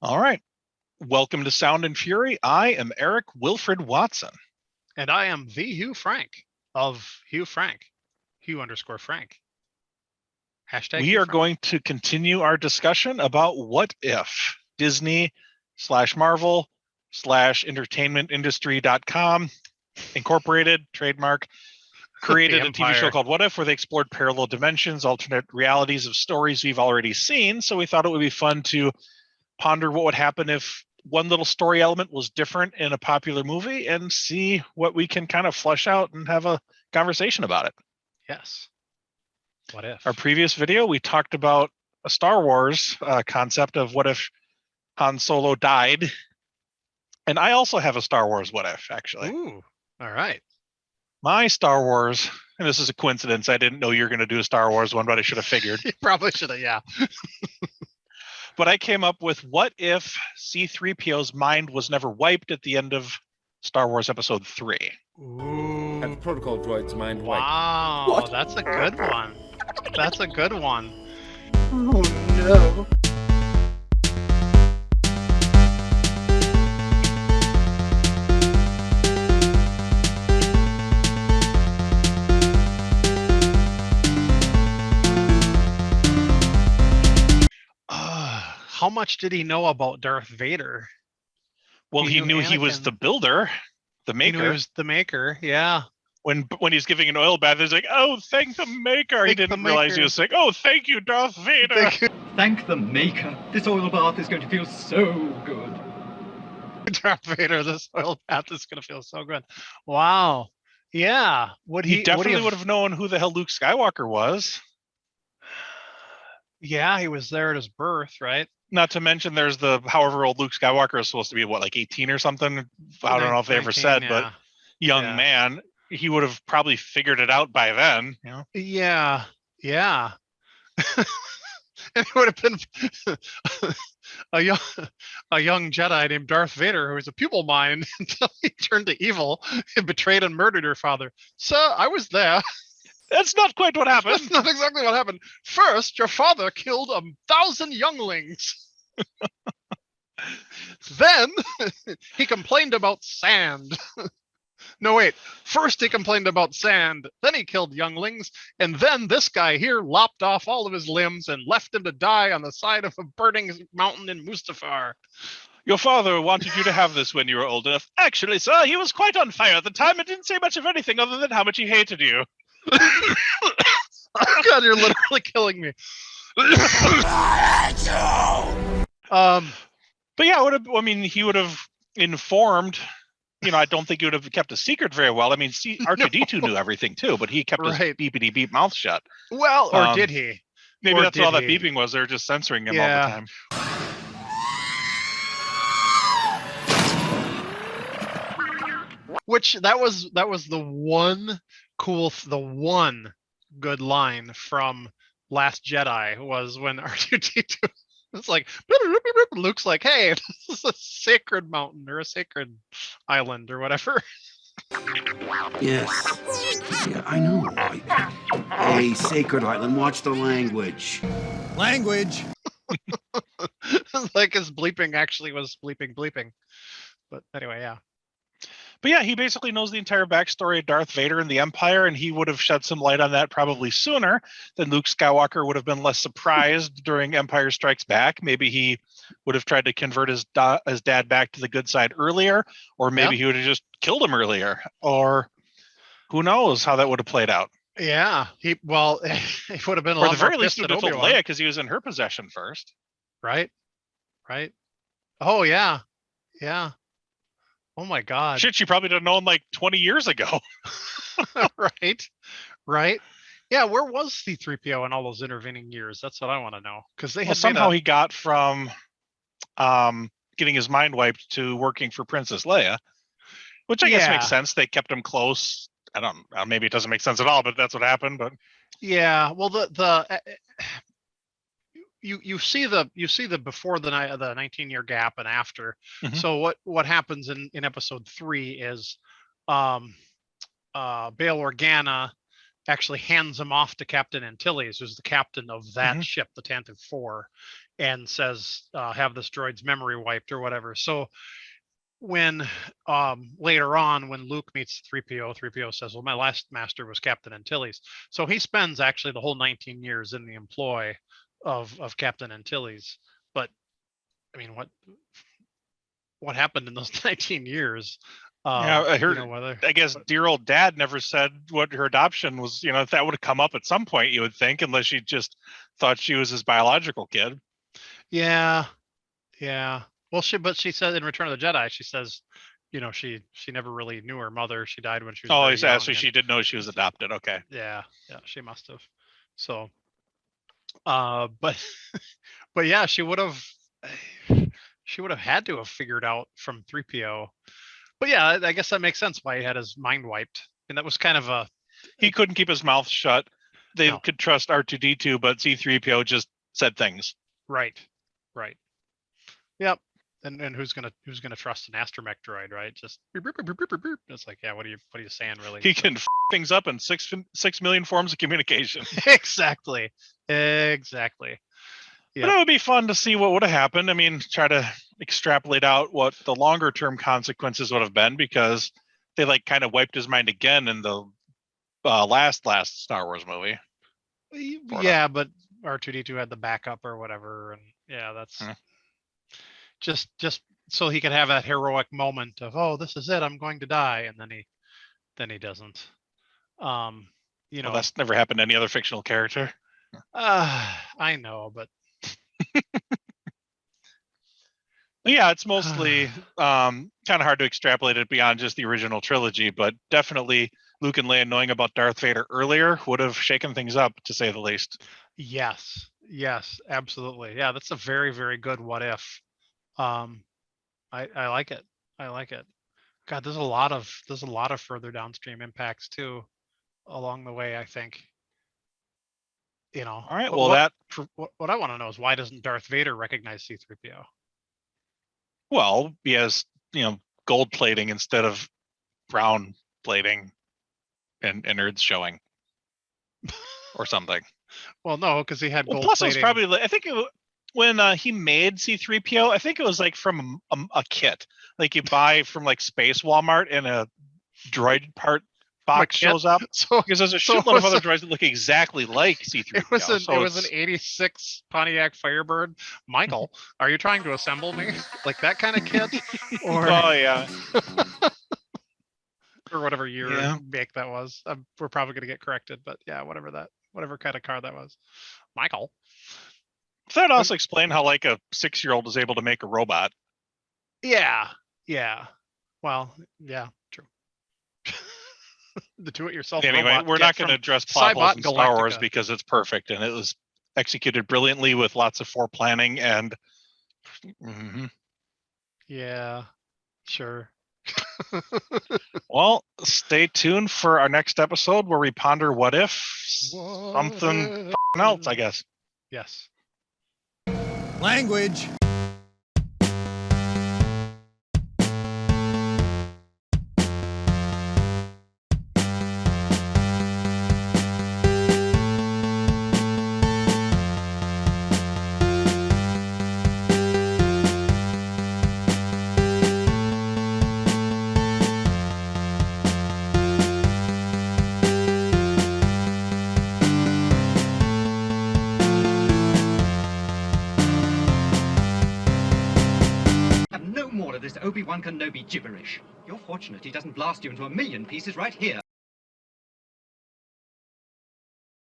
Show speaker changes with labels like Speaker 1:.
Speaker 1: All right. Welcome to Sound and Fury. I am Eric Wilfred Watson.
Speaker 2: And I am the Hugh Frank of Hugh Frank. Hugh_Frank. Hashtag
Speaker 1: We
Speaker 2: Hugh
Speaker 1: are
Speaker 2: Frank.
Speaker 1: going to continue our discussion about what if Disney/Marvel/entertainmentindustry.com Incorporated, trademark, created a TV show called What If, where they explored parallel dimensions, alternate realities of stories we've already seen. So we thought it would be fun to ponder what would happen if one little story element was different in a popular movie and see what we can kind of flesh out and have a conversation about it.
Speaker 2: Yes. What if?
Speaker 1: Our previous video, we talked about a Star Wars concept of what if Han Solo died. And I also have a Star Wars what if, actually.
Speaker 2: Ooh, all right.
Speaker 1: My Star Wars, and this is a coincidence, I didn't know you were going to do a Star Wars one, but I should have figured.
Speaker 2: You probably should have, yeah.
Speaker 1: But I came up with what if C3PO's mind was never wiped at the end of Star Wars Episode 3?
Speaker 2: Ooh.
Speaker 3: And protocol droid's mind wiped.
Speaker 2: Wow,
Speaker 3: What?
Speaker 2: That's a good one. That's a good one.
Speaker 3: Oh no.
Speaker 2: How much did he know about Darth Vader?
Speaker 1: Well, he knew he was
Speaker 2: Anakin.
Speaker 1: the builder, the
Speaker 2: He knew he
Speaker 1: maker.
Speaker 2: was the maker, yeah.
Speaker 1: When he's giving an oil bath, he's like, "Oh, thank the maker." He
Speaker 2: Thank the
Speaker 1: didn't realize he
Speaker 2: maker.
Speaker 1: was saying, "Oh, thank you, Darth Vader."
Speaker 4: Thank the maker. This oil bath is going to feel so good.
Speaker 2: Darth Vader, this oil bath is going to feel so good. Wow. Yeah.
Speaker 1: He definitely would have known who the hell Luke Skywalker was.
Speaker 2: Yeah, he was there at his birth, right?
Speaker 1: Not to mention there's the however old Luke Skywalker is supposed to be, what, like 18 or something? I don't know if they ever
Speaker 2: 19,
Speaker 1: said,
Speaker 2: yeah.
Speaker 1: but young
Speaker 2: Yeah.
Speaker 1: man, he would have probably figured it out by then. You know?
Speaker 2: Yeah. Yeah. And it would have been a young Jedi named Darth Vader who was a pupil mine until he turned to evil and betrayed and murdered her father. Sir, I was there.
Speaker 1: That's not quite what happened.
Speaker 2: That's not exactly what happened. First, your father killed 1,000 younglings. Then he complained about sand. No, wait. First he complained about sand, then he killed younglings, and then this guy here lopped off all of his limbs and left him to die on the side of a burning mountain in Mustafar.
Speaker 1: Your father wanted you to have this when you were old enough. Actually, sir, he was quite on fire at the time and didn't say much of anything other than how much he hated you.
Speaker 2: Oh God, you're literally killing me.
Speaker 1: But yeah, he would have informed. I don't think he would have kept a secret very well. I mean, R2-D2 knew everything too, but he kept his beepity beep mouth shut.
Speaker 2: Well, or did he?
Speaker 1: Maybe
Speaker 2: Or
Speaker 1: that's all that
Speaker 2: did he?
Speaker 1: beeping was. They're just censoring him all the time.
Speaker 2: Which that was the one the one good line from Last Jedi was when R2-D2 it's like Luke's like, hey, this is a sacred mountain or a sacred island or whatever.
Speaker 5: Yes. Yeah, I know. Hey, Sacred Island, watch the language.
Speaker 6: Language.
Speaker 2: Like his bleeping actually was bleeping. But anyway, yeah.
Speaker 1: But yeah, he basically knows the entire backstory of Darth Vader and the Empire, and he would have shed some light on that probably sooner than Luke Skywalker would have been less surprised during Empire Strikes Back. Maybe he would have tried to convert his dad back to the good side earlier, or maybe he would have just killed him earlier, or who knows how that would have played out.
Speaker 2: Yeah, he would have been a
Speaker 1: or
Speaker 2: lot
Speaker 1: at the very
Speaker 2: more
Speaker 1: least,
Speaker 2: pissed
Speaker 1: he would
Speaker 2: at
Speaker 1: have told
Speaker 2: Obi-Wan.
Speaker 1: Leia because he was in her possession first.
Speaker 2: Right. Oh yeah. Oh my God.
Speaker 1: Shit, she probably didn't know him like 20 years ago.
Speaker 2: Right. Yeah, where was C3PO in all those intervening years? That's what I want to know. Because they had
Speaker 1: somehow he got from getting his mind wiped to working for Princess Leia, which I guess makes sense. They kept him close. I don't know, maybe it doesn't make sense at all, but that's what happened. But
Speaker 2: yeah, well, you see the before the 19-year gap and after.
Speaker 1: Mhm.
Speaker 2: So what happens in episode 3 is Bail Organa actually hands him off to Captain Antilles, who's the captain of that ship, the Tantive 4, and says, have this droid's memory wiped or whatever. So when later on, when Luke meets 3PO, 3PO says, well, my last master was Captain Antilles. So he spends actually the whole 19 years in the employ of Captain Antilles. But I mean, what happened in those 19 years?
Speaker 1: Yeah, I heard.
Speaker 2: You know, whether,
Speaker 1: I guess dear old dad never said what her adoption was. You know, that would have come up at some point, you would think, unless she just thought she was his biological kid.
Speaker 2: yeah. Well, she said in Return of the Jedi, she says, you know, she never really knew her mother. She died when she was
Speaker 1: Oh,
Speaker 2: very young,
Speaker 1: so she did know she was adopted. Okay.
Speaker 2: yeah, she must have. So, but but yeah, she would have had to have figured out from 3PO. But yeah, I guess that makes sense why he had his mind wiped. And that was kind of a
Speaker 1: He couldn't keep his mouth shut. They
Speaker 2: No.
Speaker 1: could trust R2D2, but C3PO just said things.
Speaker 2: right. Yep. And who's gonna trust an astromech droid, right? Just beep, beep, beep, beep, beep, beep. It's like, yeah, what are you saying, really?
Speaker 1: He can things up in 6 million forms of communication.
Speaker 2: Exactly.
Speaker 1: But
Speaker 2: Yep.
Speaker 1: it would be fun to see what would have happened. I mean, try to extrapolate out what the longer term consequences would have been, because they like kind of wiped his mind again in the last Star Wars movie.
Speaker 2: Yeah, but R2D2 had the backup or whatever, and yeah, that's just so he could have that heroic moment of, oh, this is it, I'm going to die, and then he doesn't. You
Speaker 1: Well,
Speaker 2: know,
Speaker 1: that's never happened to any other fictional character.
Speaker 2: I know, but
Speaker 1: Yeah, it's mostly kind of hard to extrapolate it beyond just the original trilogy, but definitely Luke and Leia knowing about Darth Vader earlier would have shaken things up, to say the least.
Speaker 2: yes, absolutely. Yeah, that's a very, very good what if. I like it. God, there's a lot of further downstream impacts too along the way, I think. You know.
Speaker 1: All right,
Speaker 2: but
Speaker 1: well,
Speaker 2: what I want to know is, why doesn't Darth Vader recognize C3PO?
Speaker 1: well, he has, gold plating instead of brown plating and innards showing or something.
Speaker 2: Well, no, because he had gold
Speaker 1: Plus,
Speaker 2: plating.
Speaker 1: it was probably, I think when he made C3PO, I think it was like from a kit, like you buy from like Space Walmart, and a droid part box
Speaker 2: kit?
Speaker 1: shows up.
Speaker 2: So
Speaker 1: Because there's a
Speaker 2: so
Speaker 1: shitload of
Speaker 2: was
Speaker 1: other droids that look exactly like C3PO.
Speaker 2: it was an 86 Pontiac Firebird. Michael, are you trying to assemble me like that kind of kit, or
Speaker 1: Oh yeah.
Speaker 2: or whatever year
Speaker 1: Yeah.
Speaker 2: make that was? We're probably gonna get corrected, but yeah, whatever kind of car that was. Michael.
Speaker 1: So that also explain how like a 6-year-old is able to make a robot.
Speaker 2: Yeah. Well, yeah, true. The do-it-yourself.
Speaker 1: Anyway,
Speaker 2: robot
Speaker 1: we're
Speaker 2: kit
Speaker 1: not going to
Speaker 2: from
Speaker 1: address plot holes
Speaker 2: Cybot
Speaker 1: in Star Wars
Speaker 2: Galactica.
Speaker 1: because it's perfect and it was executed brilliantly with lots of foreplanning and. Mhm.
Speaker 2: Yeah, sure.
Speaker 1: Well, stay tuned for our next episode where we ponder what if something else, I guess.
Speaker 2: Yes.
Speaker 6: Language.
Speaker 4: Have no more of this Obi-Wan Kenobi gibberish. You're fortunate he doesn't blast you into a million pieces right here.